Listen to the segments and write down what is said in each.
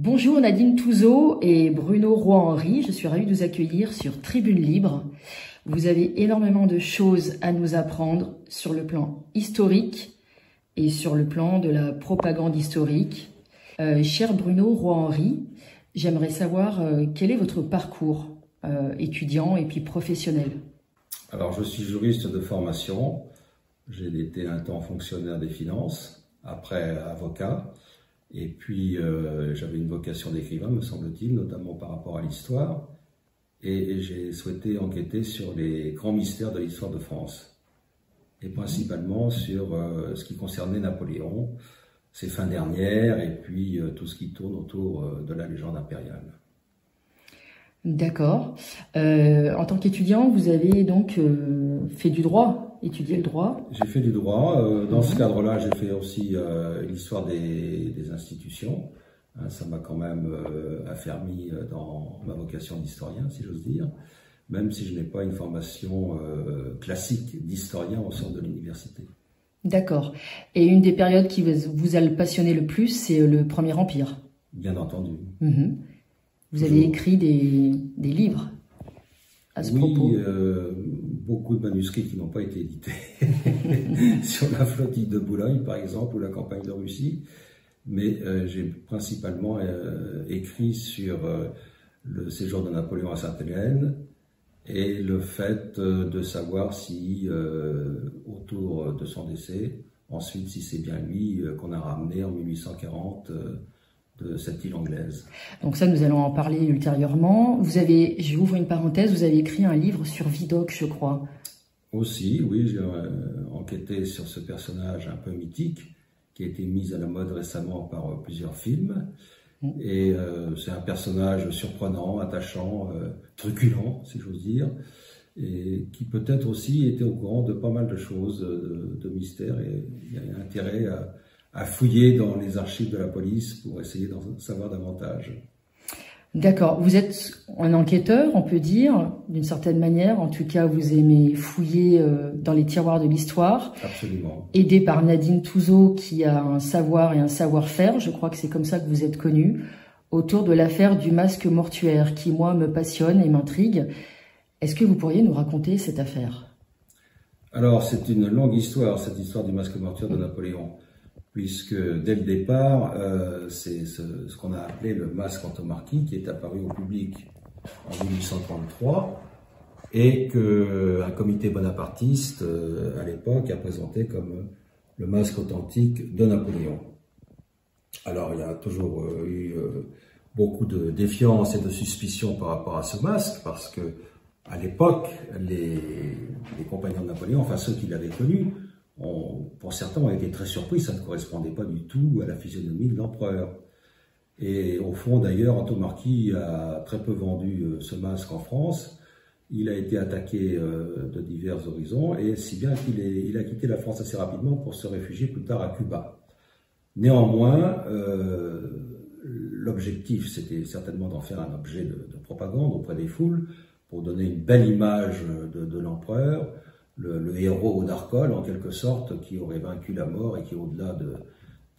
Bonjour Nadine Touzeau et Bruno Roy-Henry, je suis ravie de vous accueillir sur Tribune Libre. Vous avez énormément de choses à nous apprendre sur le plan historique et sur le plan de la propagande historique. Cher Bruno Roy-Henry, j'aimerais savoir quel est votre parcours étudiant et puis professionnel. Alors je suis juriste de formation, j'ai été un temps fonctionnaire des finances, après avocat. Et puis, j'avais une vocation d'écrivain, me semble-t-il, notamment par rapport à l'histoire. Et j'ai souhaité enquêter sur les grands mystères de l'histoire de France. Et principalement sur ce qui concernait Napoléon, ses fins dernières, et puis tout ce qui tourne autour de la légende impériale. D'accord. En tant qu'étudiant, vous avez donc fait du droit, étudié le droit? J'ai fait du droit. Dans ce cadre-là, j'ai fait aussi l'histoire des institutions. Ça m'a quand même affermi dans ma vocation d'historien, si j'ose dire, même si je n'ai pas une formation classique d'historien au sein de l'université. D'accord. Et une des périodes qui vous a passionné le plus, c'est le Premier Empire? Bien entendu. Vous avez écrit des livres à ce propos? Oui, beaucoup de manuscrits qui n'ont pas été édités, sur la flottille de Boulogne par exemple, ou la campagne de Russie, mais j'ai principalement écrit sur le séjour de Napoléon à Sainte-Hélène et le fait de savoir si, autour de son décès, ensuite si c'est bien lui qu'on a ramené en 1840 de cette île anglaise. Donc ça, nous allons en parler ultérieurement. Vous avez, j'ouvre une parenthèse, vous avez écrit un livre sur Vidocq, je crois. Aussi, oui, j'ai enquêté sur ce personnage un peu mythique, qui a été mis à la mode récemment par plusieurs films. Et c'est un personnage surprenant, attachant, truculent, si j'ose dire, et qui peut-être aussi était au courant de pas mal de choses, de mystères, et il y a un intérêt à fouiller dans les archives de la police pour essayer d'en savoir davantage. D'accord. Vous êtes un enquêteur, on peut dire, d'une certaine manière. En tout cas, vous aimez fouiller dans les tiroirs de l'histoire. Absolument. Aidé par Nadine Touzeau, qui a un savoir et un savoir-faire, je crois que c'est comme ça que vous êtes connu, autour de l'affaire du masque mortuaire, qui, moi, me passionne et m'intrigue. Est-ce que vous pourriez nous raconter cette affaire? Alors, c'est une longue histoire, cette histoire du masque mortuaire de Napoléon, puisque dès le départ, c'est ce qu'on a appelé le masque Antomarchi qui est apparu au public en 1833 et qu'un comité bonapartiste à l'époque a présenté comme le masque authentique de Napoléon. Alors il y a toujours eu beaucoup de défiance et de suspicion par rapport à ce masque, parce que à l'époque, les compagnons de Napoléon, enfin ceux qui l'avaient connu, pour certains, ont été très surpris, ça ne correspondait pas du tout à la physionomie de l'empereur. Et au fond, d'ailleurs, Antomarchi a très peu vendu ce masque en France. Il a été attaqué de divers horizons, et si bien qu'il a quitté la France assez rapidement pour se réfugier plus tard à Cuba. Néanmoins, l'objectif, c'était certainement d'en faire un objet de propagande auprès des foules, pour donner une belle image de l'empereur, le héros d'Arcole, en quelque sorte, qui aurait vaincu la mort et qui, au-delà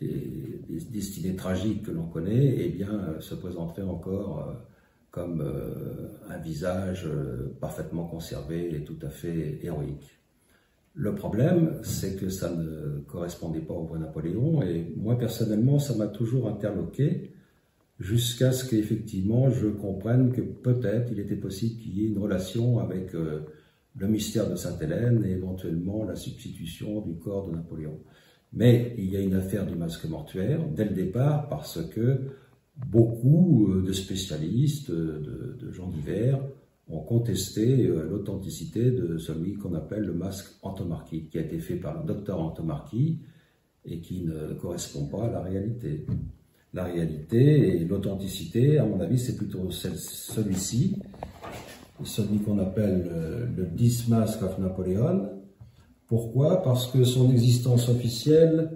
des destinées tragiques que l'on connaît, eh bien, se présenterait encore comme un visage parfaitement conservé et tout à fait héroïque. Le problème, c'est que ça ne correspondait pas au vrai Napoléon, et moi, personnellement, ça m'a toujours interloqué, jusqu'à ce qu'effectivement, je comprenne que peut-être il était possible qu'il y ait une relation avec le mystère de Sainte-Hélène et éventuellement la substitution du corps de Napoléon. Mais il y a une affaire du masque mortuaire dès le départ, parce que beaucoup de spécialistes, de gens divers, ont contesté l'authenticité de celui qu'on appelle le masque Antomarchi, qui a été fait par le docteur Antomarchi et qui ne correspond pas à la réalité. La réalité et l'authenticité, à mon avis, c'est plutôt celui-ci, celui qu'on appelle le This Mask of Napoleon. Pourquoi? Parce que son existence officielle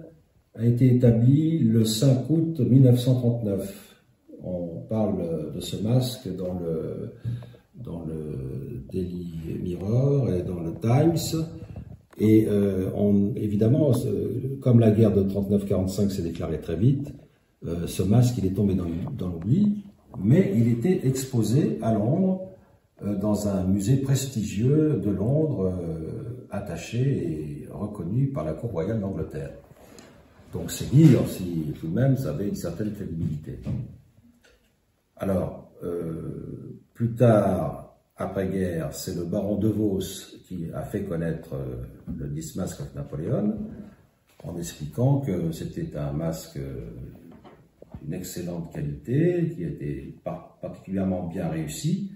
a été établie le 5 août 1939. On parle de ce masque dans le Daily Mirror et dans le Times. Et évidemment, comme la guerre de 39-45 s'est déclarée très vite, ce masque, il est tombé dans l'oubli, mais il était exposé à Londres, dans un musée prestigieux de Londres, attaché et reconnu par la cour royale d'Angleterre. Donc c'est dire si tout de même ça avait une certaine crédibilité. Alors, plus tard, après-guerre, c'est le baron de Vos qui a fait connaître le This Mask of Napoleon, en expliquant que c'était un masque d'une excellente qualité, qui était particulièrement bien réussi,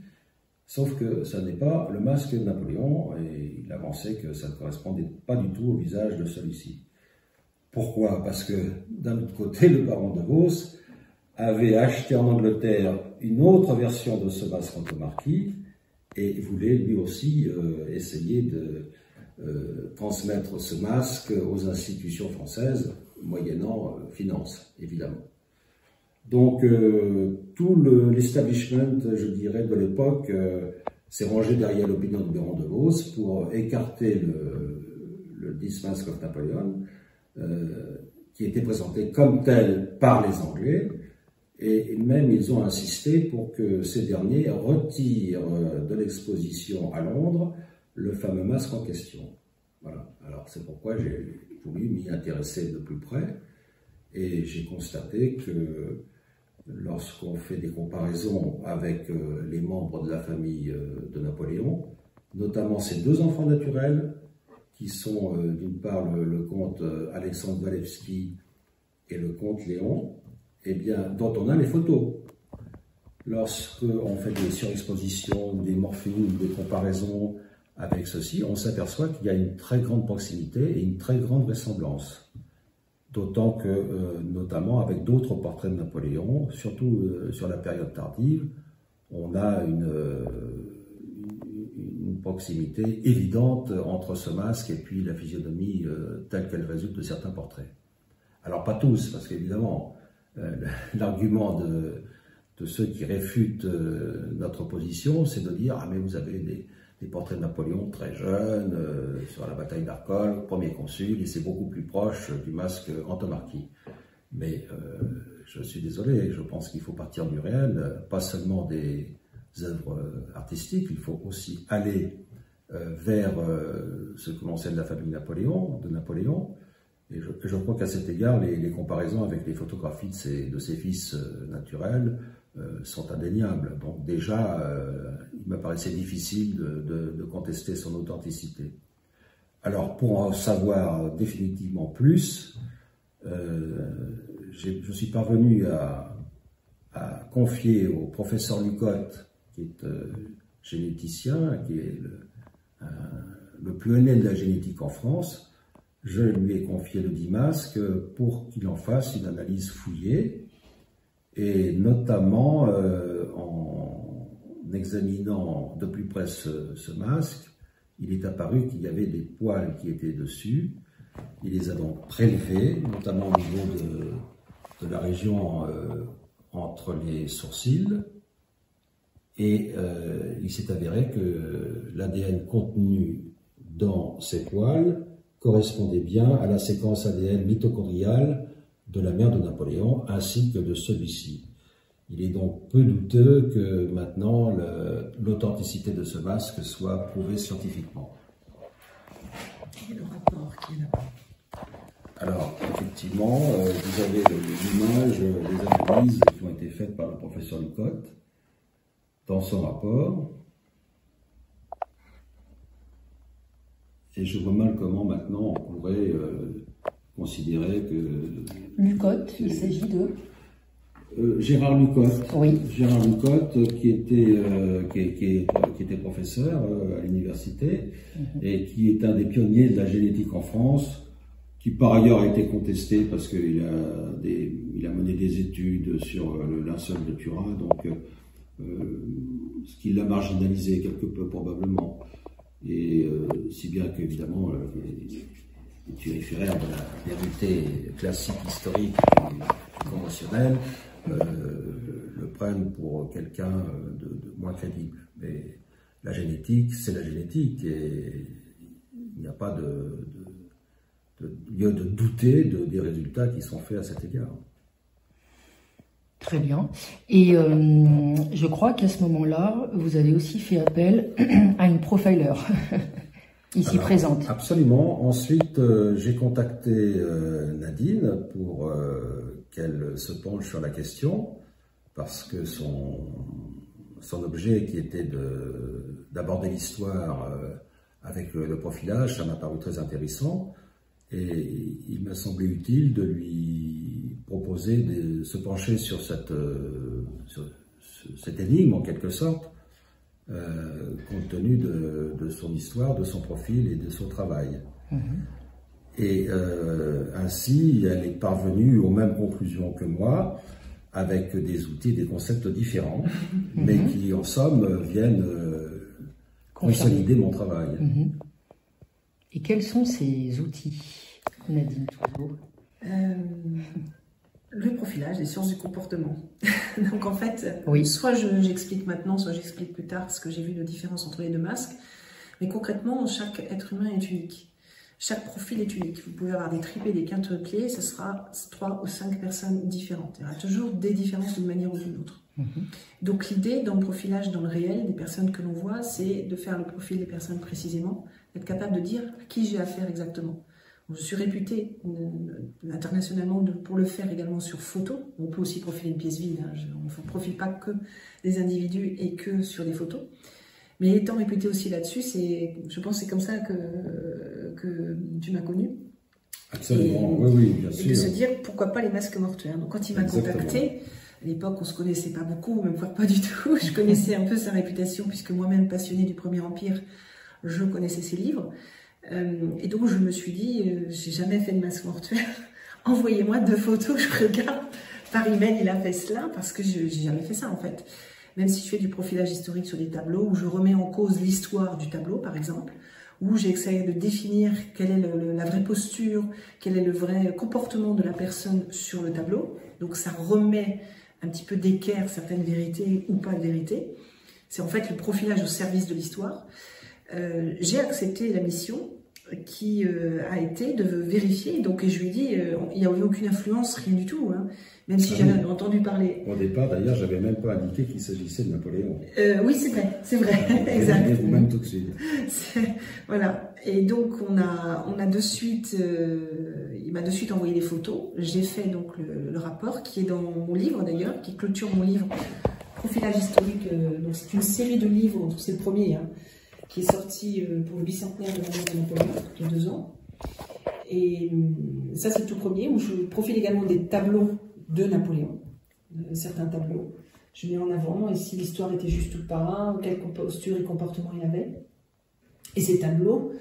sauf que ça n'est pas le masque de Napoléon, et il avançait que ça ne correspondait pas du tout au visage de celui-ci. Pourquoi? Parce que d'un autre côté, le baron de Vos avait acheté en Angleterre une autre version de ce masque Antomarchi et voulait lui aussi essayer de transmettre ce masque aux institutions françaises, moyennant finances, évidemment. Donc, tout l'establishment, je dirais, de l'époque s'est rangé derrière l'opinion du baron de Vos pour écarter le This Mask of Napoleon, qui était présenté comme tel par les Anglais, et même ils ont insisté pour que ces derniers retirent de l'exposition à Londres le fameux masque en question. Voilà. Alors c'est pourquoi j'ai voulu m'y intéresser de plus près, et j'ai constaté que lorsqu'on fait des comparaisons avec les membres de la famille de Napoléon, notamment ses deux enfants naturels, qui sont d'une part le comte Alexandre Walewski et le comte Léon, eh bien, dont on a les photos. Lorsqu'on fait des surexpositions, des morphings, des comparaisons avec ceci, on s'aperçoit qu'il y a une très grande proximité et une très grande ressemblance. D'autant que, notamment avec d'autres portraits de Napoléon, surtout sur la période tardive, on a une proximité évidente entre ce masque et puis la physionomie telle qu'elle résulte de certains portraits. Alors pas tous, parce qu'évidemment, l'argument de ceux qui réfutent notre position, c'est de dire « Ah mais vous avez des portraits de Napoléon très jeunes, sur la bataille d'Arcole, premier consul, et c'est beaucoup plus proche du masque Antomarchi. » Mais je suis désolé, je pense qu'il faut partir du réel, pas seulement des œuvres artistiques, il faut aussi aller vers ce que l'on sait de la famille de Napoléon, et je crois qu'à cet égard, les comparaisons avec les photographies de ses fils naturels sont indéniables. Donc déjà, il me paraissait difficile de contester son authenticité. Alors, pour en savoir définitivement plus, je suis parvenu à confier au professeur Lucotte, qui est généticien, qui est le plus aîné de la génétique en France. Je lui ai confié le This Mask pour qu'il en fasse une analyse fouillée, et notamment en examinant de plus près ce masque, il est apparu qu'il y avait des poils qui étaient dessus. Il les a donc prélevés, notamment au niveau de la région entre les sourcils, et il s'est avéré que l'ADN contenu dans ces poils correspondait bien à la séquence ADN mitochondriale de la mère de Napoléon ainsi que de celui-ci. Il est donc peu douteux que maintenant l'authenticité de ce masque soit prouvée scientifiquement. Quel est le rapport qui est là-bas? Alors, effectivement, vous avez l'image, les analyses qui ont été faites par le professeur Lucotte dans son rapport. Et je vois mal comment maintenant on pourrait considérer que... Lucotte, il s'agit de... Gérard Lucotte. Oui. Gérard Lucotte, qui était professeur à l'université et qui est un des pionniers de la génétique en France, qui par ailleurs a été contesté parce qu'il a mené des études sur le linceul de Turin, donc ce qui l'a marginalisé quelque peu probablement. Et si bien qu'évidemment les turiféraires de la vérité classique, historique et conventionnelle le prennent pour quelqu'un de moins crédible. Mais la génétique, c'est la génétique, et il n'y a pas de lieu de douter des résultats qui sont faits à cet égard. Très bien. Et je crois qu'à ce moment-là, vous avez aussi fait appel à une profiler ici présente. Absolument. Ensuite, j'ai contacté Nadine pour qu'elle se penche sur la question, parce que son objet qui était d'aborder l'histoire avec le profilage, ça m'a paru très intéressant. Et il m'a semblé utile de lui proposer de se pencher sur cette énigme, en quelque sorte, compte tenu de son histoire, de son profil et de son travail. Et ainsi, elle est parvenue aux mêmes conclusions que moi, avec des outils, des concepts différents, mais qui, en somme, viennent consolider mon travail. Et quels sont ces outils, Nadine Touzeau? Le profilage, les sciences du comportement. Donc en fait, oui. Soit j'explique maintenant, soit j'explique plus tard ce que j'ai vu de différence entre les deux masques. Mais concrètement, chaque être humain est unique. Chaque profil est unique. Vous pouvez avoir des tripes et des quintuplés, ce sera 3 ou 5 personnes différentes. Il y aura toujours des différences d'une manière ou d'une autre. Donc l'idée dans le profilage, dans le réel, des personnes que l'on voit, c'est de faire le profil des personnes précisément, d'être capable de dire à qui j'ai affaire exactement. Je suis réputée internationalement pour le faire également sur photo. On peut aussi profiler une pièce vide. Hein. On ne profile pas que des individus et que sur des photos. Mais étant réputée aussi là-dessus, je pense que c'est comme ça que tu m'as connue. Absolument, oui, bien sûr. Et de se dire, pourquoi pas les masques mortuaires. Donc quand il m'a contacté, à l'époque on ne se connaissait pas beaucoup, même pas du tout. Je connaissais un peu sa réputation, puisque moi-même passionnée du Premier Empire, je connaissais ses livres. Et donc je me suis dit, j'ai jamais fait de masque mortuaire, envoyez-moi 2 photos, je regarde. Par email il a fait cela, parce que j'ai jamais fait ça en fait. Même si je fais du profilage historique sur des tableaux, où je remets en cause l'histoire du tableau par exemple, où j'essaie de définir quelle est la vraie posture, quel est le vrai comportement de la personne sur le tableau. Donc ça remet un petit peu d'équerre certaines vérités ou pas de vérité. C'est en fait le profilage au service de l'histoire. J'ai accepté la mission qui a été de vérifier. Donc je lui ai dit, il n'y a eu aucune influence, rien du tout. Hein, même si j'avais entendu parler. Au départ, d'ailleurs, j'avais même pas indiqué qu'il s'agissait de Napoléon. Oui, c'est vrai, exact. Vous-même tout de suite. Voilà. Et donc on a de suite, il m'a de suite envoyé des photos. J'ai fait donc le rapport qui est dans mon livre d'ailleurs, qui clôture mon livre Profilage historique. Donc c'est une série de livres, c'est le premier, hein, qui est sorti pour le bicentenaire de la mort de Napoléon, il y a 2 ans. Et ça c'est le tout premier, où je profile également des tableaux de Napoléon, certains tableaux. Je mets en avant, et si l'histoire était juste ou pas, quelle posture et comportement il avait. Et ces tableaux,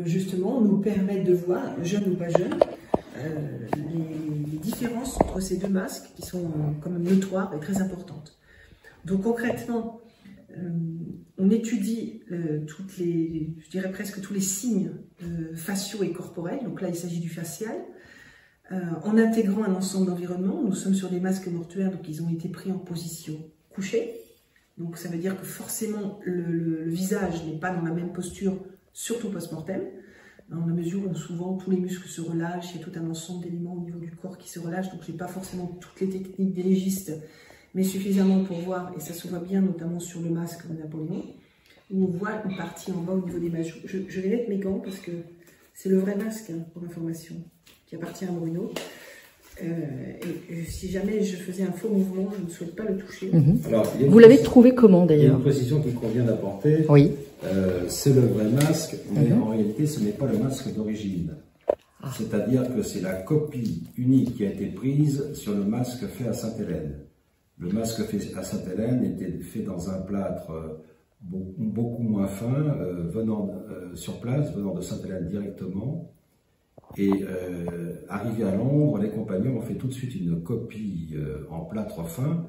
justement, nous permettent de voir, jeunes ou pas jeunes, les différences entre ces 2 masques qui sont quand même notoires et très importantes. Donc concrètement, on étudie je dirais presque tous les signes faciaux et corporels. Donc là, il s'agit du facial. En intégrant un ensemble d'environnements, nous sommes sur des masques mortuaires, donc ils ont été pris en position couchée. Donc ça veut dire que forcément le visage n'est pas dans la même posture, surtout post-mortem, dans la mesure où souvent tous les muscles se relâchent, il y a tout un ensemble d'éléments au niveau du corps qui se relâchent, donc je n'ai pas forcément toutes les techniques des légistes, mais suffisamment pour voir, et ça se voit bien notamment sur le masque de Napoléon, où on voit une partie en bas au niveau des mains. Je vais mettre mes gants parce que c'est le vrai masque, hein, pour information, qui appartient à Bruno. Et si jamais je faisais un faux mouvement, je ne souhaite pas le toucher. Alors, vous l'avez trouvé comment d'ailleurs? Il y a une précision qu'il convient d'apporter. Oui. C'est le vrai masque, mais en réalité ce n'est pas le masque d'origine. C'est-à-dire que c'est la copie unique qui a été prise sur le masque fait à Sainte-Hélène. Le masque fait à Sainte-Hélène était fait dans un plâtre beaucoup moins fin, sur place, venant de Sainte-Hélène directement. Et arrivé à Londres, les compagnons ont fait tout de suite une copie en plâtre fin,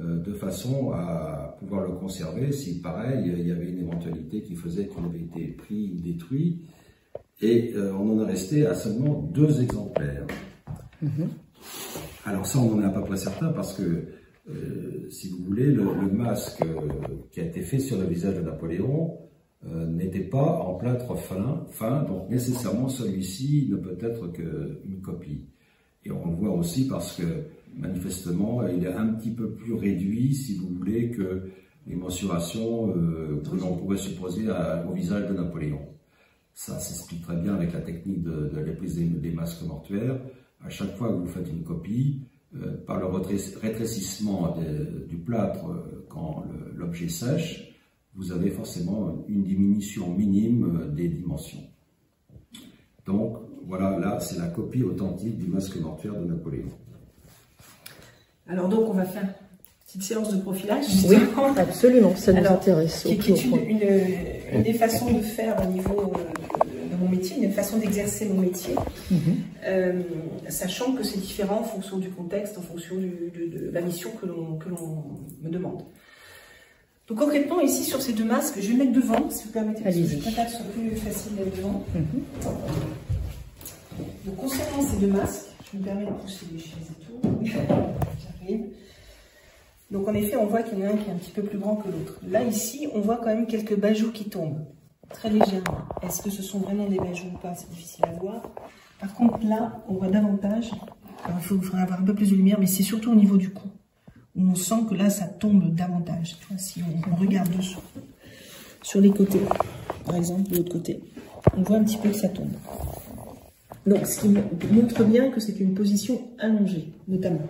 de façon à pouvoir le conserver si, pareil, il y avait une éventualité qui faisait qu'il avait été pris ou détruit. Et on en est resté à seulement 2 exemplaires. Alors ça, on n'en est à peu près certain parce que, si vous voulez, le masque qui a été fait sur le visage de Napoléon n'était pas en plâtre fin, donc nécessairement celui-ci ne peut être qu'une copie. Et on le voit aussi parce que, manifestement, il est un petit peu plus réduit, si vous voulez, que les mensurations que l'on pourrait supposer au visage de Napoléon. Ça s'explique très bien avec la technique de la prise des masques mortuaires. À chaque fois que vous faites une copie, par le rétrécissement du plâtre quand l'objet sèche, vous avez forcément une diminution minime des dimensions. Donc, voilà, là, c'est la copie authentique du masque mortuaire de Napoléon. Alors donc, on va faire une petite séance de profilage. Oui, absolument, ça nous intéresse. Qui est une des façons de faire au niveau de mon métier, une façon d'exercer mon métier, sachant que c'est différent en fonction du contexte, en fonction de la mission que l'on me demande. Donc concrètement, ici, sur ces deux masques, je vais mettre devant, si vous permettez, parce que je préfère que ce soit plus facile d'être devant. Donc concernant ces deux masques, je me permets de pousser les chaises et tout. J'arrive. Donc en effet, on voit qu'il y en a un qui est un petit peu plus grand que l'autre. Là, ici, on voit quand même quelques bajoux qui tombent, très légèrement. Est-ce que ce sont vraiment des bajoux ou pas? C'est difficile à voir. Par contre, là, on voit davantage. Alors, il faudrait avoir un peu plus de lumière, mais c'est surtout au niveau du cou, où on sent que là, ça tombe davantage. Tu vois, si on regarde dessous, sur les côtés, par exemple, de l'autre côté, on voit un petit peu que ça tombe. Donc, ce qui montre bien que c'est une position allongée, notamment.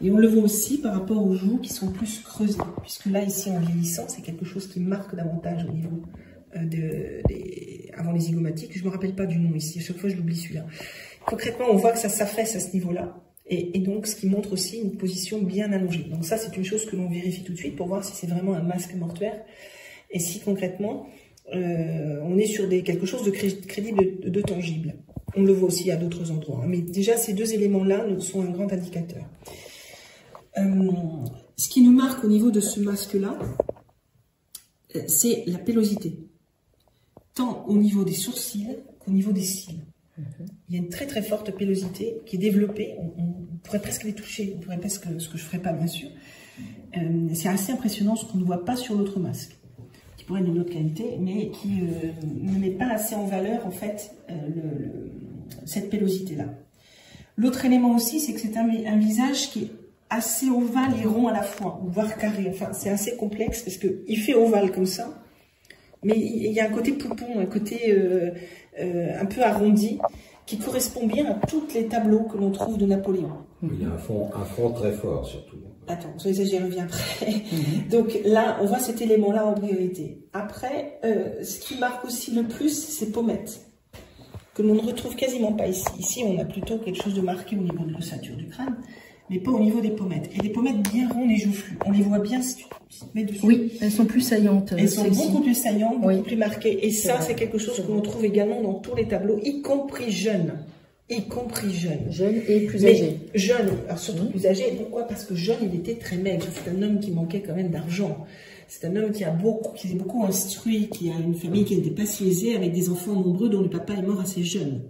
Et on le voit aussi par rapport aux joues qui sont plus creusées, puisque là, ici, en vieillissant, c'est quelque chose qui marque davantage au niveau avant les zygomatiques. Je ne me rappelle pas du nom ici, à chaque fois je l'oublie celui-là. Concrètement, on voit que ça s'affaisse à ce niveau-là, et donc ce qui montre aussi une position bien allongée. Donc ça, c'est une chose que l'on vérifie tout de suite pour voir si c'est vraiment un masque mortuaire, et si concrètement, on est sur quelque chose de crédible, de tangible. On le voit aussi à d'autres endroits, hein. Mais déjà, ces deux éléments-là sont un grand indicateur. Ce qui nous marque au niveau de ce masque-là, c'est la pélosité, tant au niveau des sourcils qu'au niveau des cils. Il y a une très très forte pélosité qui est développée, on pourrait presque les toucher, on pourrait presque, ce que je ne ferai pas bien sûr. C'est assez impressionnant, ce qu'on ne voit pas sur l'autre masque, qui pourrait être d'une autre qualité, mais qui ne met pas assez en valeur en fait cette pélosité-là. L'autre élément aussi, c'est que c'est un visage qui est assez ovale et rond à la fois, voire carré. Enfin, c'est assez complexe parce qu'il fait ovale comme ça, mais il y a un côté poupon, un côté un peu arrondi, qui correspond bien à tous les tableaux que l'on trouve de Napoléon. Il y a un fond très fort surtout. Attends, j'y reviens après. Donc là, on voit cet élément-là en priorité. Après, ce qui marque aussi le plus, c'est ces pommettes, que l'on ne retrouve quasiment pas ici. Ici, on a plutôt quelque chose de marqué au niveau de l'ossature du crâne, mais pas au niveau des pommettes. Et des pommettes bien rondes et joufflues. On les voit bien si tu te mets dessus. Oui, elles sont plus saillantes. Elles sont beaucoup plus saillantes, beaucoup plus marquées. Et ça, c'est quelque chose que l'on trouve également dans tous les tableaux, y compris jeunes. Y compris jeunes. Jeunes et plus âgés. Jeunes, alors surtout plus âgés. Pourquoi? Parce que jeune, il était très maigre. C'est un homme qui manquait quand même d'argent. C'est un homme qui s'est beaucoup instruit, qui a une famille qui n'était pas si aisée, avec des enfants nombreux dont le papa est mort assez jeune.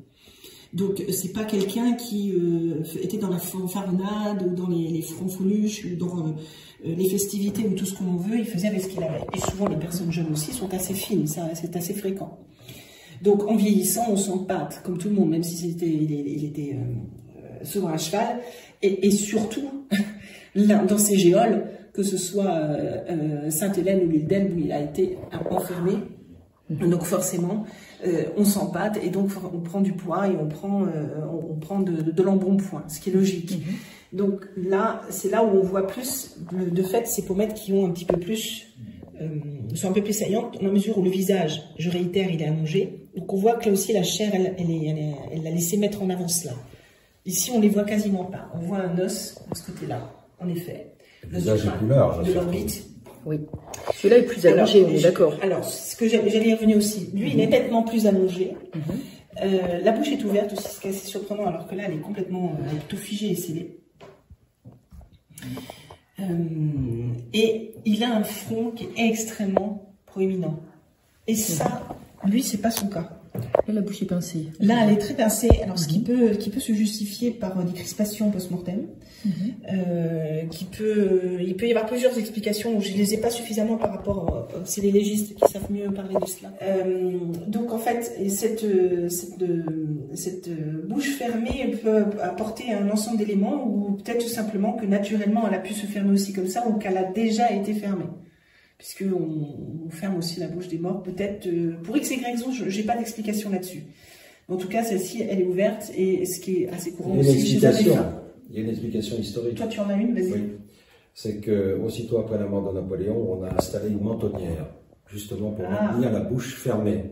Donc, c'est pas quelqu'un qui était dans la fanfaronnade, ou dans les francs-foluches, ou dans les festivités, ou tout ce qu'on veut. Il faisait avec ce qu'il avait. Et souvent, les personnes jeunes aussi sont assez fines, ça, c'est assez fréquent. Donc, en vieillissant, on s'empâte, comme tout le monde, même si il était souvent à cheval. Et surtout, là, dans ces géoles, que ce soit Sainte-Hélène ou l'île d'Elbe, où il a été enfermé. Donc forcément, on s'empâte et donc on prend du poids et on prend de l'embonpoint, ce qui est logique. Donc là, c'est là où on voit plus, de fait, ces pommettes qui ont un petit peu plus, sont un peu plus saillantes, dans la mesure où le visage, je réitère, il est allongé. Donc on voit que là aussi la chair, elle l'a laissé mettre en avant cela. Ici, on les voit quasiment pas. On voit un os de ce côté-là, en effet. Le visage est plus large. De l'orbite. Oui. Celui-là est plus allongé, on est d'accord. Alors, ce que j'allais y revenir aussi, lui, il est nettement plus allongé. La bouche est ouverte aussi, ce qui est assez surprenant, alors que là, elle est complètement tout figée et scellée. Et il a un front qui est extrêmement proéminent. Et ça, lui, c'est pas son cas. Là, la bouche est pincée. Là, elle est très pincée. Alors, ce qui peut se justifier par des crispations post-mortem. Il peut y avoir plusieurs explications. Je ne les ai pas suffisamment par rapport. C'est les légistes qui savent mieux parler de cela. Donc, en fait, cette bouche fermée peut apporter un ensemble d'éléments, ou peut-être tout simplement que naturellement, elle a pu se fermer aussi comme ça, ou qu'elle a déjà été fermée. Puisqu'on ferme aussi la bouche des morts, peut-être pour X et Y raison, je n'ai pas d'explication là-dessus. En tout cas, celle-ci, elle est ouverte, et ce qui est assez courant aussi chez les femmes. Il y a une explication historique. Toi, tu en as une, vas-y. Oui. C'est que aussitôt après la mort de Napoléon, on a installé une mentonnière, justement pour maintenir la bouche fermée.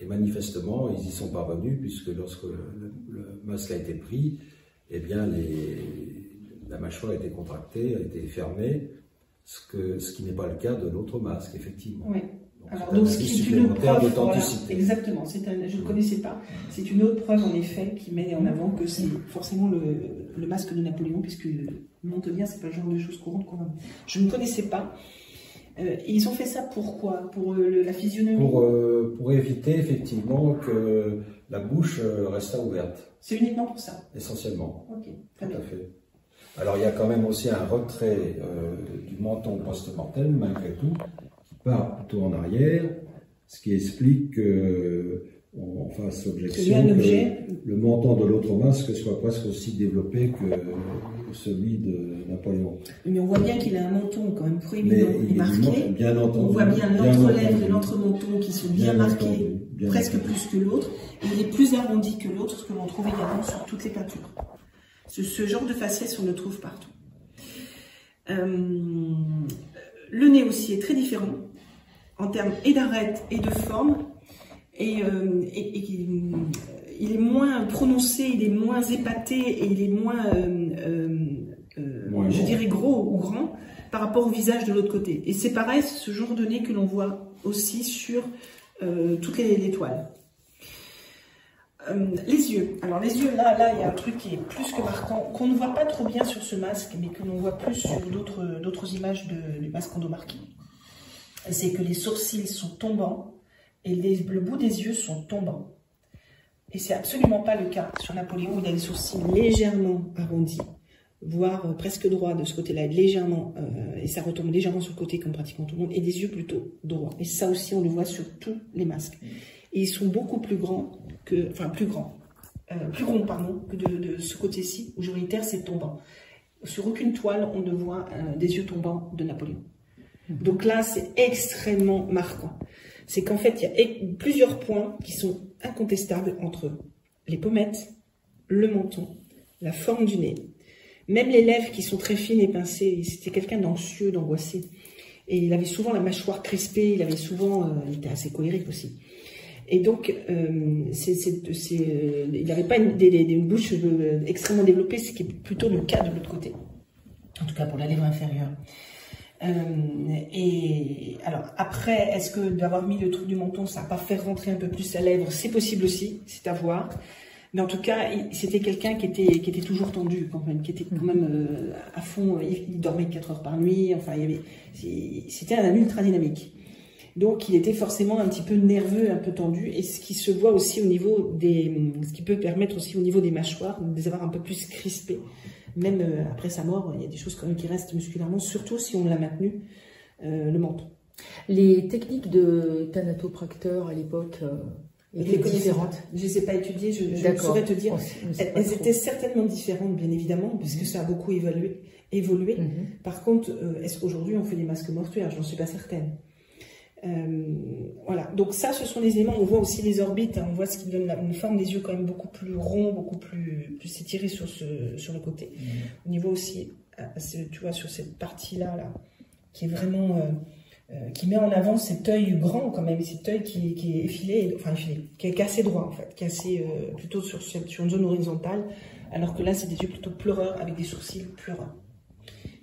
Et manifestement, ils y sont parvenus, puisque lorsque le masque a été pris, eh bien, la mâchoire a été contractée, a été fermée, ce qui n'est pas le cas de l'autre masque, effectivement. Oui. Donc ce qui est une autre preuve, voilà, exactement, je ne connaissais pas. C'est une autre preuve, en effet, qui met en avant que c'est forcément le masque de Napoléon, puisque mentonnière, c'est pas le genre de choses courantes qu'on a. Je ne connaissais pas. Ils ont fait ça pourquoi? Pour la physionomie? Pour éviter, effectivement, que la bouche reste ouverte. C'est uniquement pour ça? Essentiellement. Ok, très bien. Tout à fait. Alors, il y a quand même aussi un retrait du menton post-mortem, malgré tout, qui part plutôt en arrière, ce qui explique qu'on fasse objection que le menton de l'autre masque soit presque aussi développé que celui de Napoléon. Mais on voit bien qu'il a un menton quand même proéminent et marqué. Bien entendu. On voit bien l'entrelèvre et l'entrementon qui sont bien marqués, presque plus que l'autre. Et il est plus arrondi que l'autre, ce que l'on trouve également sur toutes les peintures. Ce genre de faciès, on le trouve partout. Le nez aussi est très différent en termes et d'arête et de forme. Et il est moins prononcé, il est moins épaté et il est moins, je dirais, gros ou grand par rapport au visage de l'autre côté. Et c'est pareil, c'est ce genre de nez que l'on voit aussi sur toutes les toiles. Les yeux. Alors les yeux, là, il y a un truc qui est plus que marquant, qu'on ne voit pas trop bien sur ce masque, mais que l'on voit plus sur d'autres images du masque endomarqué. C'est que les sourcils sont tombants et le bout des yeux sont tombants. Et c'est absolument pas le cas sur Napoléon, où il a les sourcils légèrement arrondis, voire presque droits de ce côté-là, légèrement, et ça retombe légèrement sur le côté comme pratiquement tout le monde, et des yeux plutôt droits. Et ça aussi, on le voit sur tous les masques. Et ils sont beaucoup plus grands que, enfin plus ronds, pardon, que de ce côté-ci, où Juriter, c'est tombant. Sur aucune toile, on ne voit des yeux tombants de Napoléon. Donc là, c'est extrêmement marquant. C'est qu'en fait, il y a plusieurs points qui sont incontestables entre les pommettes, le menton, la forme du nez, même les lèvres qui sont très fines et pincées. C'était quelqu'un d'anxieux, d'angoissé. Et il avait souvent la mâchoire crispée, il était assez colérique aussi. Et donc, il n'avait pas une bouche extrêmement développée, ce qui est plutôt le cas de l'autre côté. En tout cas, pour la lèvre inférieure. Et alors, après, est-ce que d'avoir mis le trou du menton, ça n'a pas fait rentrer un peu plus la lèvre? C'est possible aussi, c'est à voir. Mais en tout cas, c'était quelqu'un qui était toujours tendu, quand même, qui était quand même à fond. Il dormait 4 heures par nuit. Enfin, c'était un ultra dynamique. Donc, il était forcément un petit peu nerveux, un peu tendu, et ce qui se voit aussi au niveau ce qui peut permettre aussi au niveau des mâchoires, de les avoir un peu plus crispées. Même après sa mort, il y a des choses quand même qui restent musculairement, surtout si on l'a maintenu, le menton. Les techniques de thanatopracteur à l'époque étaient différentes. Je ne les ai pas étudiées, je ne saurais te dire. Elles étaient certainement différentes, bien évidemment, puisque ça a beaucoup évolué. Par contre, est-ce qu'aujourd'hui on fait des masques mortuaires? Je n'en suis pas certaine. Voilà, donc ça, ce sont les éléments. On voit aussi les orbites, hein. On voit ce qui donne une forme des yeux quand même beaucoup plus rond, beaucoup plus étiré sur le côté. Au niveau aussi, tu vois, sur cette partie-là, qui est vraiment, qui met en avant cet œil grand quand même, cet œil qui est effilé, qui est assez droit en fait, qui est assez plutôt sur une zone horizontale, alors que là, c'est des yeux plutôt pleureurs avec des sourcils pleureurs,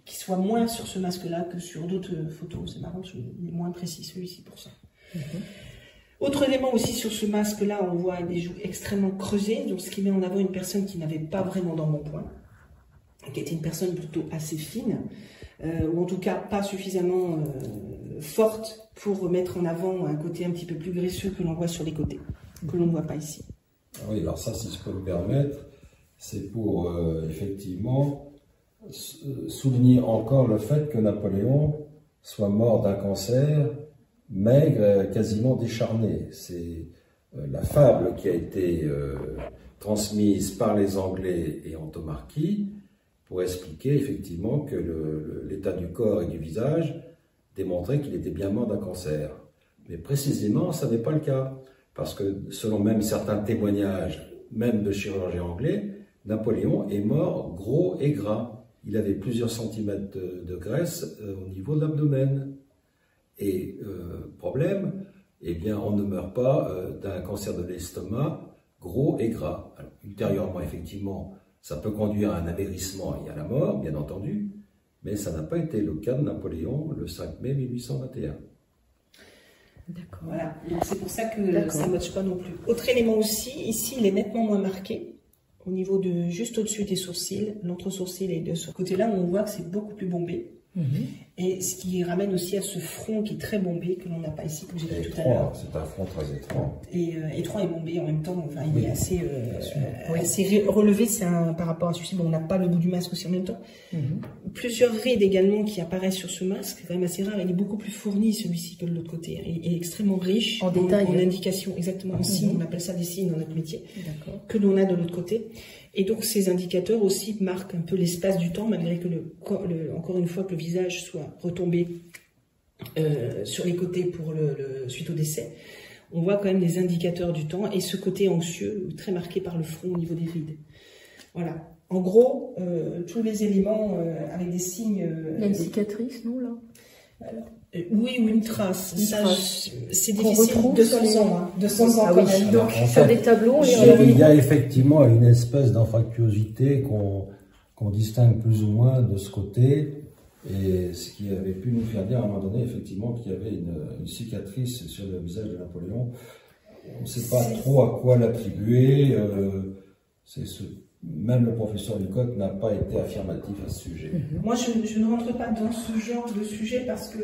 qui soit moins sur ce masque-là que sur d'autres photos. C'est marrant, il est moins précis celui-ci pour ça. Autre élément aussi sur ce masque-là, on voit des joues extrêmement creusées, donc ce qui met en avant une personne qui n'avait pas vraiment d'embonpoint, qui était une personne plutôt assez fine, ou en tout cas pas suffisamment forte pour mettre en avant un côté un petit peu plus graisseux que l'on voit sur les côtés. que l'on ne voit pas ici. Oui, alors ça, si je peux me permettre, c'est pour effectivement souligner encore le fait que Napoléon soit mort d'un cancer, maigre, quasiment décharné. C'est la fable qui a été transmise par les Anglais et Antomarchi pour expliquer effectivement que l'état du corps et du visage démontrait qu'il était bien mort d'un cancer. Mais précisément, ça n'est pas le cas, parce que selon même certains témoignages, même de chirurgiens anglais, Napoléon est mort gros et gras. Il avait plusieurs centimètres de graisse au niveau de l'abdomen. Et problème, eh bien, on ne meurt pas d'un cancer de l'estomac gros et gras. Alors, ultérieurement, effectivement, ça peut conduire à un amaigrissement et à la mort, bien entendu, mais ça n'a pas été le cas de Napoléon le 5 mai 1821. D'accord. Voilà, donc c'est pour ça que ça ne matche pas non plus. Autre élément aussi, ici, il est nettement moins marqué. Au niveau de juste au-dessus des sourcils, l'entre-sourcil et de ce côté-là, on voit que c'est beaucoup plus bombé. Et ce qui ramène aussi à ce front qui est très bombé, que l'on n'a pas ici, comme j'ai dit tout à l'heure. C'est un front très étroit. Et étroit et bombé en même temps, enfin, il est assez relevé, par rapport à celui-ci. Bon, on n'a pas le bout du masque aussi en même temps. Plusieurs rides également qui apparaissent sur ce masque, c'est quand même assez rare. Il est beaucoup plus fourni celui-ci que de l'autre côté. Il est extrêmement riche en détail, en indications, exactement, en signes, on appelle ça des signes dans notre métier, que l'on a de l'autre côté. Et donc ces indicateurs aussi marquent un peu l'espace du temps, malgré que encore une fois que le visage soit retombé sur les côtés pour suite au décès. On voit quand même des indicateurs du temps et ce côté anxieux très marqué par le front au niveau des rides. Voilà. En gros, tous les éléments avec des signes. Il y a une cicatrice, non, là? Alors, oui, ou une trace. C'est difficile. 200 ans. Hein. 200 ans quand même. Donc, sur des tableaux, il y a effectivement une espèce d'anfractuosité qu'on distingue plus ou moins de ce côté. Et ce qui avait pu nous faire dire à un moment donné, effectivement, qu'il y avait une cicatrice sur le visage de Napoléon. On ne sait pas trop à quoi l'attribuer. Même le professeur Lecoq n'a pas été affirmatif à ce sujet. Moi, je ne rentre pas dans ce genre de sujet parce que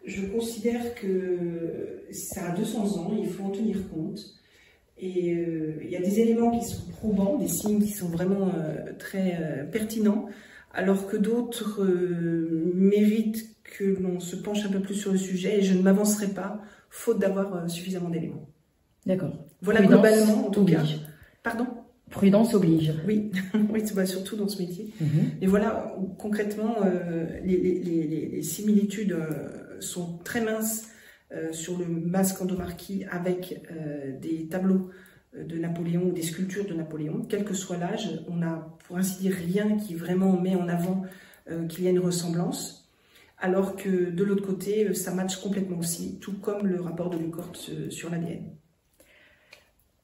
je considère que ça a 200 ans, il faut en tenir compte. Et il y a des éléments qui sont probants, des signes qui sont vraiment très pertinents, alors que d'autres méritent que l'on se penche un peu plus sur le sujet et je ne m'avancerai pas, faute d'avoir suffisamment d'éléments. D'accord. Voilà globalement, en tout cas. Pardon ? Prudence oblige. Oui, oui, surtout dans ce métier. Et voilà, concrètement, les similitudes sont très minces sur le masque Antomarchi avec des tableaux de Napoléon ou des sculptures de Napoléon. Quel que soit l'âge, on n'a pour ainsi dire rien qui vraiment met en avant qu'il y a une ressemblance. Alors que de l'autre côté, ça matche complètement aussi, tout comme le rapport de Lecoq sur l'ADN.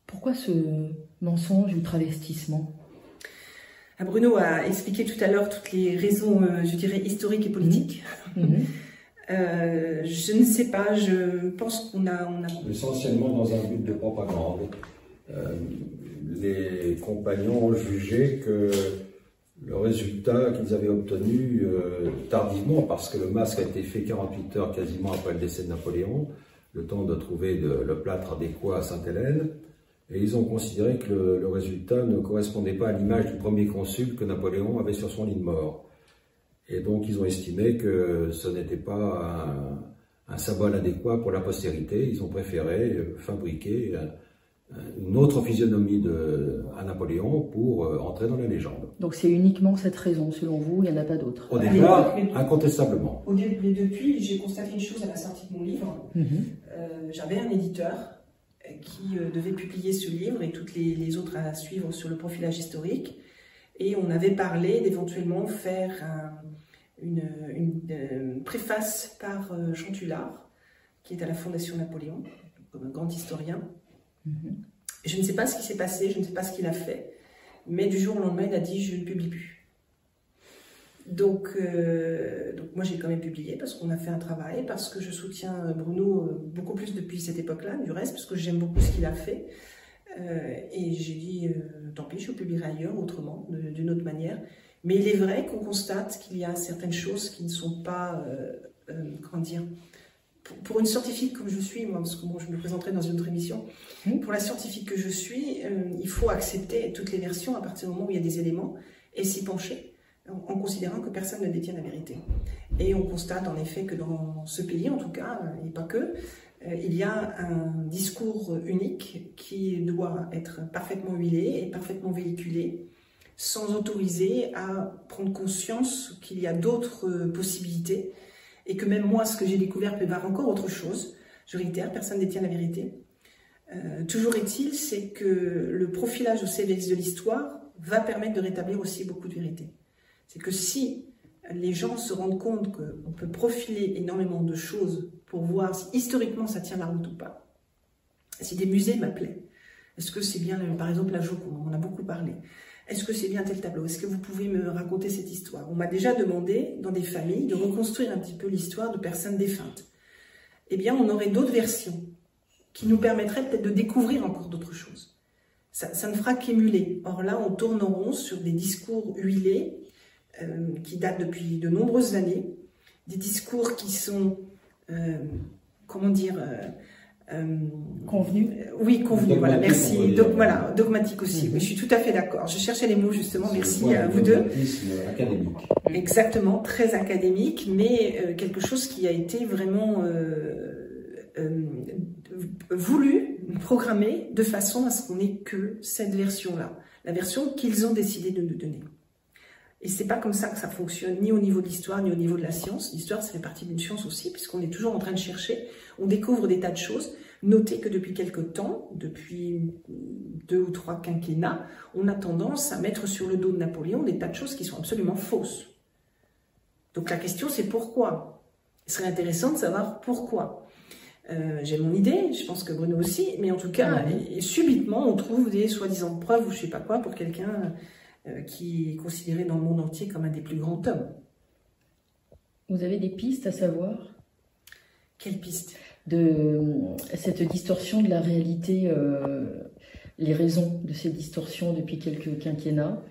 Pourquoi ce mensonge ou travestissement? Bruno a expliqué tout à l'heure toutes les raisons, je dirais, historiques et politiques. Je ne sais pas, je pense qu'on a... Essentiellement dans un but de propagande. Les compagnons ont jugé que le résultat qu'ils avaient obtenu tardivement, parce que le masque a été fait 48 heures quasiment après le décès de Napoléon, le temps de trouver le plâtre adéquat à Sainte-Hélène, et ils ont considéré que le résultat ne correspondait pas à l'image du premier consul que Napoléon avait sur son lit de mort. Et donc ils ont estimé que ce n'était pas un symbole adéquat pour la postérité. Ils ont préféré fabriquer une autre physionomie à Napoléon pour entrer dans la légende. Donc c'est uniquement cette raison, selon vous, il n'y en a pas d'autre? Au départ, incontestablement. Depuis, j'ai constaté une chose à la sortie de mon livre. J'avais un éditeur qui devait publier ce livre et toutes les autres à suivre sur le profilage historique. Et on avait parlé d'éventuellement faire une préface par Chantulard, qui est à la Fondation Napoléon, comme un grand historien. Je ne sais pas ce qui s'est passé, je ne sais pas ce qu'il a fait, mais du jour au lendemain, il a dit « je ne publie plus ». Donc moi j'ai quand même publié parce qu'on a fait un travail, parce que je soutiens Bruno beaucoup plus depuis cette époque-là, du reste, parce que j'aime beaucoup ce qu'il a fait. Et j'ai dit, tant pis, je publierai ailleurs, autrement, d'une autre manière. Mais il est vrai qu'on constate qu'il y a certaines choses qui ne sont pas, comment dire, pour une scientifique comme je suis, moi, parce que bon, je me présenterai dans une autre émission, pour la scientifique que je suis, il faut accepter toutes les versions à partir du moment où il y a des éléments et s'y pencher en considérant que personne ne détient la vérité. Et on constate en effet que dans ce pays, en tout cas, et pas que, il y a un discours unique qui doit être parfaitement huilé et parfaitement véhiculé, sans autoriser à prendre conscience qu'il y a d'autres possibilités et que même moi, ce que j'ai découvert peut voir encore autre chose. Je réitère, personne ne détient la vérité. Toujours est-il, c'est que le profilage au service de l'histoire va permettre de rétablir aussi beaucoup de vérité. C'est que si les gens se rendent compte qu'on peut profiler énormément de choses pour voir si historiquement ça tient la route ou pas, si des musées m'appelaient, est-ce que c'est bien, par exemple, la Joconde, on en a beaucoup parlé, est-ce que c'est bien tel tableau? Est-ce que vous pouvez me raconter cette histoire? On m'a déjà demandé, dans des familles, de reconstruire un petit peu l'histoire de personnes défuntes. Eh bien, on aurait d'autres versions qui nous permettraient peut-être de découvrir encore d'autres choses. Ça ne fera qu'émuler. Or là, on tourne en rond sur des discours huilés qui datent depuis de nombreuses années, des discours qui sont, comment dire... convenu. Oui, convenu, voilà, merci. Voilà, dogmatique aussi, oui, je suis tout à fait d'accord. Je cherchais les mots justement, merci à vous deux. Académique. Exactement, très académique, mais quelque chose qui a été vraiment voulu, programmé, de façon à ce qu'on ait que cette version-là, la version qu'ils ont décidé de nous donner. Et c'est pas comme ça que ça fonctionne, ni au niveau de l'histoire, ni au niveau de la science. L'histoire, ça fait partie d'une science aussi, puisqu'on est toujours en train de chercher, on découvre des tas de choses. Notez que depuis quelque temps, depuis 2 ou 3 quinquennats, on a tendance à mettre sur le dos de Napoléon des tas de choses qui sont absolument fausses. Donc la question, c'est pourquoi? Il serait intéressant de savoir pourquoi. J'ai mon idée, je pense que Bruno aussi, mais en tout cas, et subitement, on trouve des soi-disant preuves ou je sais pas quoi pour quelqu'un qui est considéré dans le monde entier comme un des plus grands hommes. Vous avez des pistes à savoir? Quelle piste? De cette distorsion de la réalité, les raisons de ces distorsions depuis quelques quinquennats?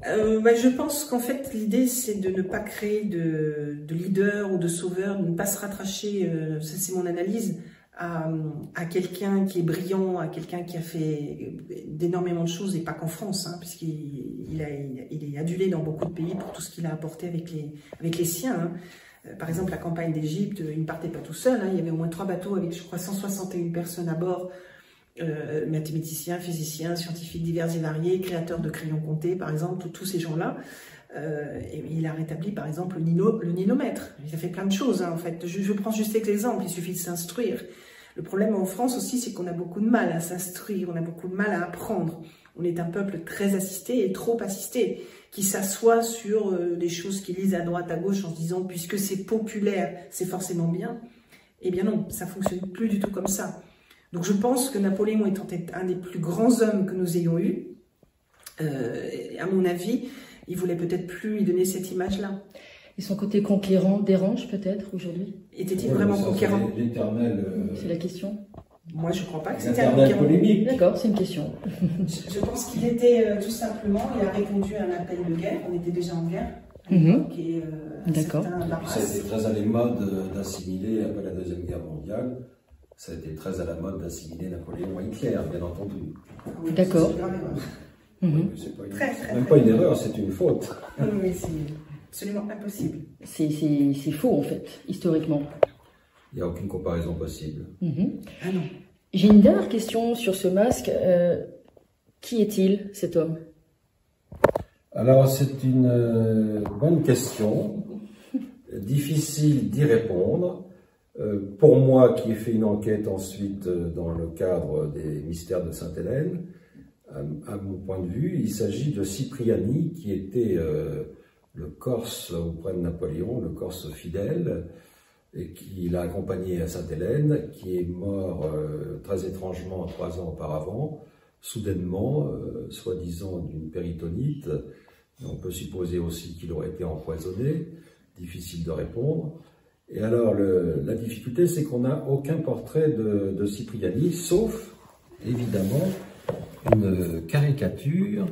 Je pense qu'en fait, l'idée, c'est de ne pas créer de leader ou de sauveur, de ne pas se rattacher, ça c'est mon analyse, à quelqu'un qui est brillant, à quelqu'un qui a fait d'énormément de choses, et pas qu'en France, hein, puisqu'il est adulé dans beaucoup de pays pour tout ce qu'il a apporté avec les siens. Hein. Par exemple, la campagne d'Égypte, il ne partait pas tout seul, hein, il y avait au moins 3 bateaux avec, je crois, 161 personnes à bord, mathématiciens, physiciens, scientifiques divers et variés, créateurs de crayons comptés, par exemple, tous ces gens-là. Et il a rétabli, par exemple, le nilomètre. Il a fait plein de choses, hein, en fait. Je prends juste l'exemple, il suffit de s'instruire. Le problème en France aussi, c'est qu'on a beaucoup de mal à s'instruire, on a beaucoup de mal à apprendre. On est un peuple très assisté et trop assisté, qui s'assoit sur des choses qu'ils lisent à droite, à gauche, en se disant, puisque c'est populaire, c'est forcément bien. Eh bien non, ça fonctionne plus du tout comme ça. Donc je pense que Napoléon étant un des plus grands hommes que nous ayons eus, à mon avis, il voulait peut-être plus lui donner cette image-là. Et son côté conquérant dérange peut-être aujourd'hui? Était-il vraiment conquérant? C'est la question. Moi, je ne crois pas que c'était un conquérant. Polémique. D'accord, c'est une question. Je pense qu'il était tout simplement, il a répondu à un appel de guerre. On était déjà en guerre. D'accord. Ça a été très à la mode d'assimiler, après la Deuxième Guerre mondiale, ça a été très à la mode d'assimiler Napoléon à Hitler, bien entendu. Oui, d'accord. C'est même pas une erreur, c'est une faute. Oui, c'est absolument impossible. C'est faux, en fait, historiquement. Il n'y a aucune comparaison possible. Ah non. J'ai une dernière question sur ce masque. Qui est-il, cet homme? Alors, c'est une bonne question. Difficile d'y répondre. Pour moi, qui ai fait une enquête ensuite dans le cadre des mystères de Sainte-Hélène, à mon point de vue, il s'agit de Cipriani, qui était le Corse auprès de Napoléon, le Corse fidèle, et qui l'a accompagné à Sainte-Hélène, qui est mort très étrangement 3 ans auparavant, soudainement, soi-disant d'une péritonite. On peut supposer aussi qu'il aurait été empoisonné, difficile de répondre. Et alors, la difficulté, c'est qu'on n'a aucun portrait de Cipriani, sauf, évidemment, une caricature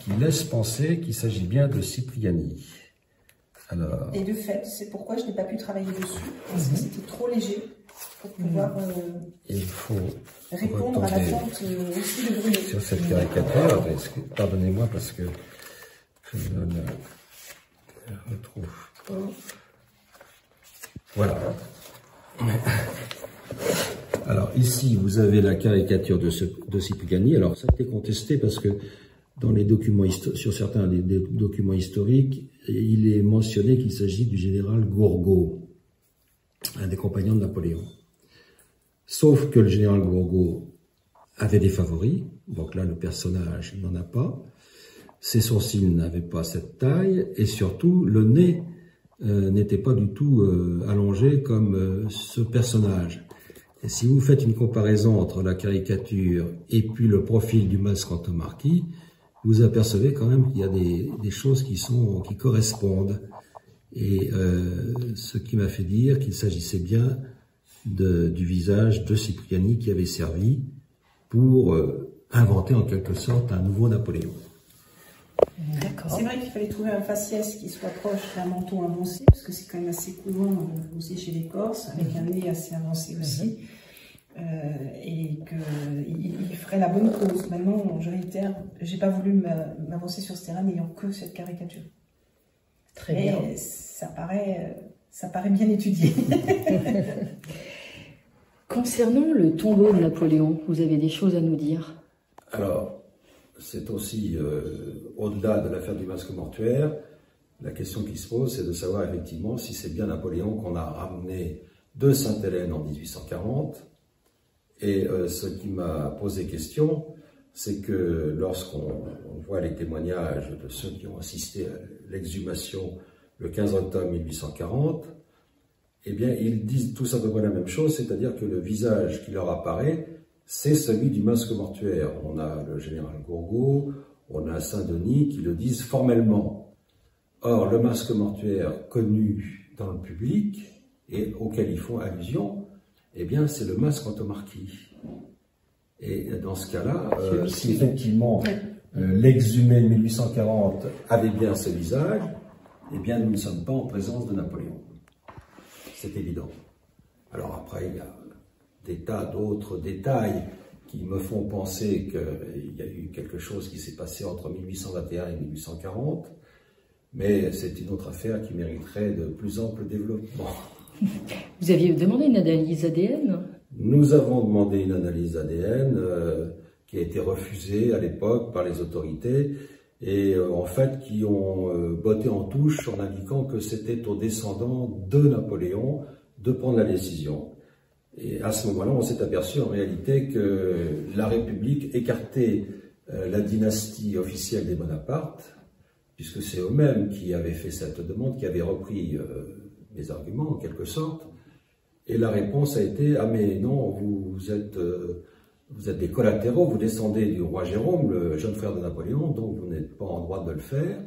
qui laisse penser qu'il s'agit bien de Cipriani. Alors... Et de fait, c'est pourquoi je n'ai pas pu travailler dessus, parce que c'était trop léger pour pouvoir il faut répondre à l'attente aussi de Bruno. Sur cette caricature, pardonnez-moi parce que je ne la retrouve pas. Voilà. Alors ici, vous avez la caricature de Cipriani. Alors ça a été contesté parce que dans les documents sur certains des documents historiques, il est mentionné qu'il s'agit du général Gourgaud, un des compagnons de Napoléon. Sauf que le général Gourgaud avait des favoris, donc là le personnage n'en a pas, ses sourcils n'avaient pas cette taille, et surtout le nez n'était pas du tout allongé comme ce personnage. Et si vous faites une comparaison entre la caricature et puis le profil du masque Antomarchi, vous apercevez quand même qu'il y a des choses qui correspondent. Et ce qui m'a fait dire qu'il s'agissait bien du visage de Cipriani qui avait servi pour inventer en quelque sorte un nouveau Napoléon. C'est vrai qu'il fallait trouver un faciès qui soit proche d'un menton avancé, parce que c'est quand même assez courant aussi chez les Corses, avec un nez assez avancé aussi, et qu'il ferait la bonne cause. Maintenant, je réitère, j'ai pas voulu m'avancer sur ce terrain n'ayant que cette caricature. Très bien. Mais ça paraît bien étudié. Concernant le tombeau de Napoléon, vous avez des choses à nous dire? Alors, c'est aussi, au-delà de l'affaire du masque mortuaire, la question qui se pose, c'est de savoir effectivement si c'est bien Napoléon qu'on a ramené de Sainte-Hélène en 1840. Et ce qui m'a posé question, c'est que lorsqu'on voit les témoignages de ceux qui ont assisté à l'exhumation le 15 octobre 1840, eh bien, ils disent tous à peu près la même chose, c'est-à-dire que le visage qui leur apparaît, c'est celui du masque mortuaire. On a le général Gourgaud, on a Saint-Denis qui le disent formellement. Or, le masque mortuaire connu dans le public et auquel ils font allusion, eh bien, c'est le masque Antomarchi. Et dans ce cas-là, si effectivement l'exhumé de 1840 avait bien ce visage, eh bien, nous ne sommes pas en présence de Napoléon. C'est évident. Alors après, il y a des tas d'autres détails qui me font penser qu'il y a eu quelque chose qui s'est passé entre 1821 et 1840, mais c'est une autre affaire qui mériterait de plus ample développement. Vous aviez demandé une analyse ADN? Nous avons demandé une analyse ADN qui a été refusée à l'époque par les autorités et en fait qui ont botté en touche en indiquant que c'était aux descendants de Napoléon de prendre la décision. Et à ce moment-là, on s'est aperçu en réalité que la République écartait la dynastie officielle des Bonaparte, puisque c'est eux-mêmes qui avaient fait cette demande, qui avaient repris mes arguments en quelque sorte. Et la réponse a été « Ah mais non, vous êtes des collatéraux, vous descendez du roi Jérôme, le jeune frère de Napoléon, donc vous n'êtes pas en droit de le faire.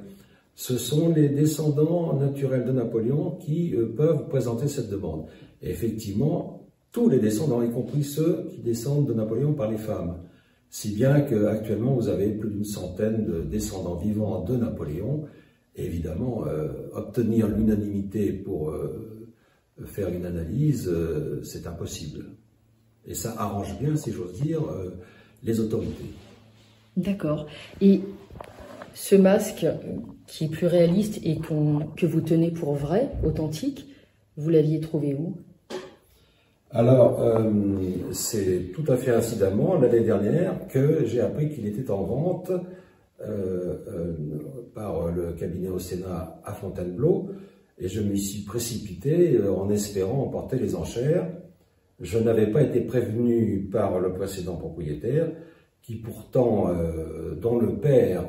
Ce sont les descendants naturels de Napoléon qui peuvent présenter cette demande. » Et effectivement, tous les descendants, y compris ceux qui descendent de Napoléon par les femmes. Si bien qu'actuellement, vous avez plus d'une centaine de descendants vivants de Napoléon. Et évidemment, obtenir l'unanimité pour faire une analyse, c'est impossible. Et ça arrange bien, si j'ose dire, les autorités. D'accord. Et ce masque qui est plus réaliste et que vous tenez pour vrai, authentique, vous l'aviez trouvé où? Alors, c'est tout à fait incidemment, l'année dernière, que j'ai appris qu'il était en vente par le cabinet au Sénat à Fontainebleau, et je m'y suis précipité en espérant emporter les enchères. Je n'avais pas été prévenu par le précédent propriétaire, qui pourtant, dont le père,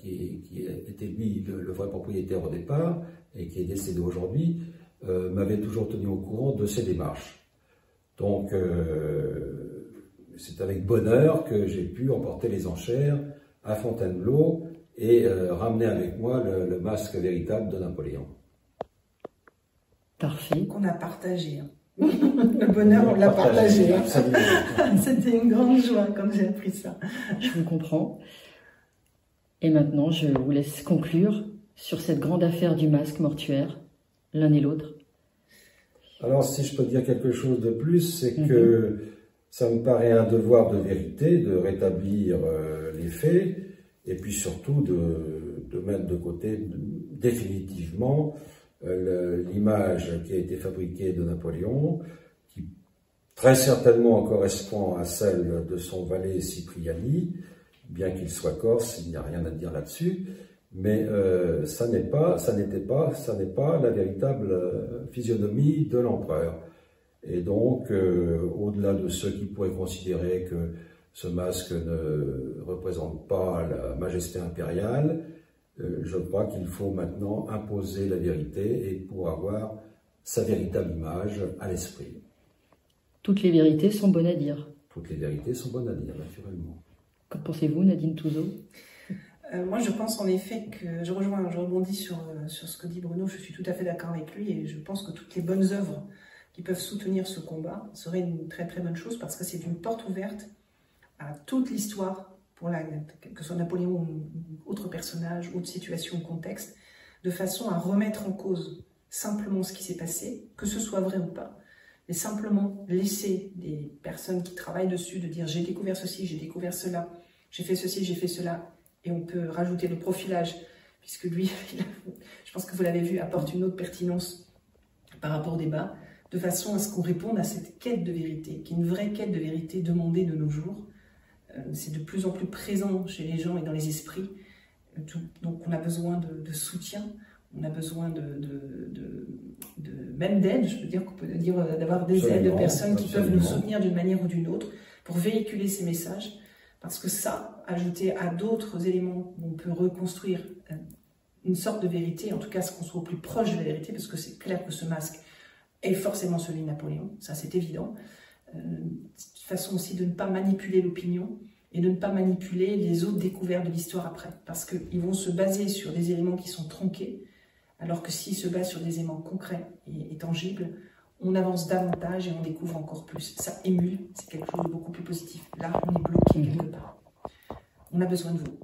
qui était lui le vrai propriétaire au départ, et qui est décédé aujourd'hui, m'avait toujours tenu au courant de ses démarches. Donc, c'est avec bonheur que j'ai pu emporter les enchères à Fontainebleau et ramener avec moi le masque véritable de Napoléon. Parfait. Qu'on a partagé. Le bonheur, on l'a partagé. C'était une grande joie quand j'ai appris ça. Je vous comprends. Et maintenant, je vous laisse conclure sur cette grande affaire du masque mortuaire, l'un et l'autre? Alors, si je peux dire quelque chose de plus, c'est que ça me paraît un devoir de vérité de rétablir les faits, et puis surtout de mettre de côté définitivement l'image qui a été fabriquée de Napoléon, qui très certainement correspond à celle de son valet Cipriani, bien qu'il soit corse, il n'y a rien à dire là-dessus, mais ça n'est pas la véritable physionomie de l'empereur. Et donc, au-delà de ceux qui pourraient considérer que ce masque ne représente pas la majesté impériale, je crois qu'il faut maintenant imposer la vérité et pour avoir sa véritable image à l'esprit. Toutes les vérités sont bonnes à dire. Toutes les vérités sont bonnes à dire, naturellement. Qu'en pensez-vous, Nadine Touzeau? Moi, je pense en effet que je rebondis sur ce que dit Bruno, je suis tout à fait d'accord avec lui et je pense que toutes les bonnes œuvres qui peuvent soutenir ce combat seraient une très très bonne chose parce que c'est une porte ouverte à toute l'histoire, que ce soit Napoléon ou autre personnage, autre situation ou contexte, de façon à remettre en cause simplement ce qui s'est passé, que ce soit vrai ou pas, mais simplement laisser des personnes qui travaillent dessus de dire j'ai découvert ceci, j'ai découvert cela, j'ai fait ceci, j'ai fait cela, et on peut rajouter le profilage, puisque lui, je pense que vous l'avez vu, apporte une autre pertinence par rapport au débat, de façon à ce qu'on réponde à cette quête de vérité, qui est une vraie quête de vérité demandée de nos jours. C'est de plus en plus présent chez les gens et dans les esprits, donc on a besoin de soutien, on a besoin même d'aide, je peux dire qu'on peut dire d'avoir des aides de personnes qui peuvent nous soutenir d'une manière ou d'une autre pour véhiculer ces messages, parce que ça, ajouté à d'autres éléments où on peut reconstruire une sorte de vérité, en tout cas ce qu'on soit au plus proche de la vérité, parce que c'est clair que ce masque est forcément celui de Napoléon, ça c'est évident. Façon aussi de ne pas manipuler l'opinion et de ne pas manipuler les autres découvertes de l'histoire après, parce qu'ils vont se baser sur des éléments qui sont tronqués, alors que s'ils se basent sur des éléments concrets et tangibles, on avance davantage et on découvre encore plus. Ça émule, c'est quelque chose de beaucoup plus positif. Là, on est bloqué quelque part. On a besoin de vous.